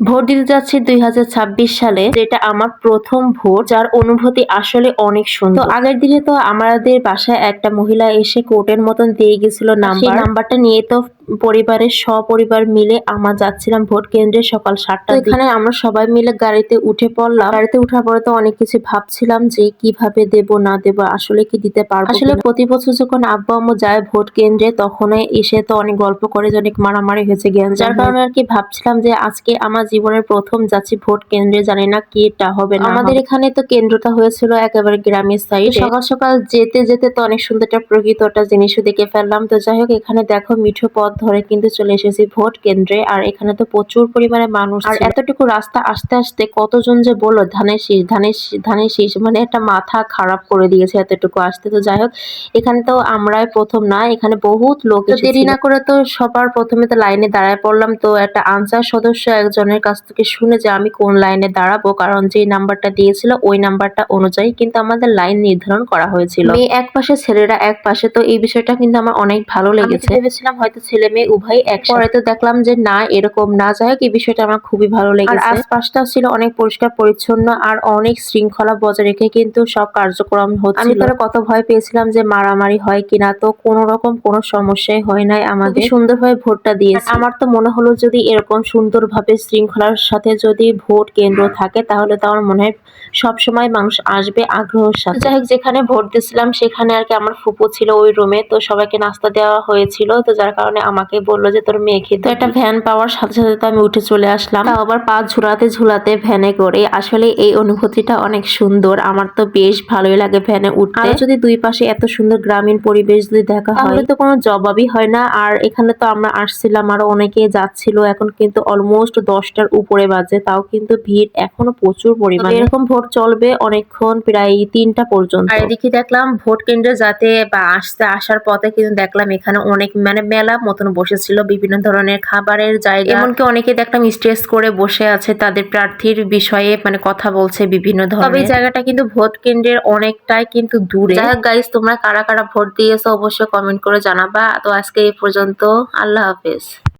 Vote দিতে যাচ্ছি 2026 সালে, যেটা আমার প্রথম ভোট, যার অনুভূতি আসলে অনেক সুন্দর। তো আগের দিনে তো আমাদের বাসায় একটা মহিলা এসে কোর্টের মতন দিয়ে গেছিল নাম্বার। সেই নাম্বারটা নিয়ে তো পরিবারের সপরিবার মিলে আমরা যাচ্ছিলাম ভোট কেন্দ্রে সকাল 7টার দিকে। এখানে আমরা সবাই মিলে গাড়িতে উঠে পড়লাম। গাড়িতে উঠার পরে তো অনেক কিছু ভাবছিলাম যে কিভাবে দেব না দেব, আসলে কি দিতে পারবো। আসলে প্রতি বছর যখন আব্বু আম্মু যায় ভোট কেন্দ্রে, তখন এসে তো অনেক গল্প করে যে অনেক মারামারি হয়েছে জ্ঞান, যার কারণে আর কি ভাবছিলাম যে আজকে আমার জীবনের প্রথম যাচ্ছি ভোট কেন্দ্রে, জানি না কিটা হবে না। আমাদের এখানে তো কেন্দ্রটা হয়েছিল একেবারে গ্রামের সাইড। সকাল সকাল যেতে যেতে তো অনেক সুন্দর একটা প্রকৃত একটা জিনিসও দেখে ফেললাম। তো যাই হোক, এখানে দেখো মিঠো পথ ধরে কিন্তু চলে এসেছি ভোট কেন্দ্রে। আর এখানে তো প্রচুর পরিমাণে মানুষ, আর এতটুকু রাস্তা আসতে আসতে কতজন যে বললো ধানের শীষ ধানের ধানের শীষ, মানে একটা মাথা খারাপ করে দিয়েছে এতটুকু আসতে। তো যাই হোক, এখানে তো আমরাই প্রথম না, এখানে বহুত লোক। দেরি না করে তো সবার প্রথমে তো লাইনে দাঁড়ায় পড়লাম। তো একটা আনসার সদস্য একজনের কাছ থেকে শুনে যে আমি কোন লাইনে দাঁড়াবো, কারণ যে নাম্বারটা দিয়েছিল ওই নাম্বারটা অনুযায়ী কিন্তু আমাদের লাইন নির্ধারণ করা হয়েছিল। মেয়ে এক পাশে ছেলেরা এক পাশে। তো এই বিষয়টা কিন্তু আমার অনেক ভালো লেগেছে। ভেবেছিলাম হয়তো ছেলে মেয়ে উভয় একসাথে, তো দেখলাম যে না, এরকম না। যাই হোক, এই বিষয়টা আমার খুবই ভালো লেগেছে। আর আশপাশটা ছিল অনেক পরিষ্কার পরিচ্ছন্ন আর অনেক শৃঙ্খলা বজায় রেখে কিন্তু সব কার্যক্রম হচ্ছিল। আমি তো কত ভয় পেয়েছিলাম যে মারামারি হয় কিনা, তো কোনো রকম কোনো সমস্যাই হয় নাই। আমাদের সুন্দরভাবে ভোটটা দিয়েছে। আমার তো মনে হলো যদি এরকম সুন্দরভাবে শৃঙ্খলার সাথে যদি ভোট কেন্দ্র থাকে, তাহলে তো আমার মনে হয় সবসময় মানুষ আসবে আগ্রহের সাথে। যাই হোক, যেখানে ভোট দিয়েছিলাম সেখানে আর কি আমার ফুপু ছিল ওই রুমে। তো সবাইকে নাস্তা দেওয়া হয়েছিল, তো যার কারণে আমাকে বললো যে তোর মেয়ে খেতে। একটা ভ্যান পাওয়ার সাথে সাথে তো আমি উঠে চলে আসলাম, তাও আবার পা ঝুলাতে ঝুলাতে ভ্যানে করে। আসলে এই অনুভূতিটা অনেক সুন্দর, আমার তো বেশ ভালোই লাগে ভ্যানে উঠতে। আর যদি দুই পাশে এত সুন্দর গ্রামীণ পরিবেশ যদি দেখা হয়, তাহলে তো কোনো জবাবই হয় না। আর এখানে তো আমরা আসছিলাম, আরো অনেকে যাচ্ছিল। এখন কিন্তু অলমোস্ট 10টার উপরে বাজে, তাও কিন্তু ভিড় এখনো প্রচুর পরিমাণে। এরকম ভোট চলবে অনেকক্ষণ, প্রায় 3টা পর্যন্ত। আর এদিকে দেখলাম ভোট কেন্দ্রে যাতে বা আসার পথে কিন্তু দেখলাম এখানে অনেক মানে মেলা মতন বসেছিল, বিভিন্ন ধরনের খাবারের জায়গা। এমনকি অনেকে দেখলাম স্ট্রেস করে বসে আছে, তাদের প্রার্থীর বিষয়ে মানে কথা বলছে বিভিন্ন ধরনের। তবে এই জায়গাটা কিন্তু ভোট কেন্দ্রের অনেকটাই কিন্তু দূরে। যাই হোক গাইস, তোমরা কারা কারা ভোট দিয়েছো অবশ্যই কমেন্ট করে জানাবা। তো আজকে এই পর্যন্ত, আল্লাহ হাফেজ।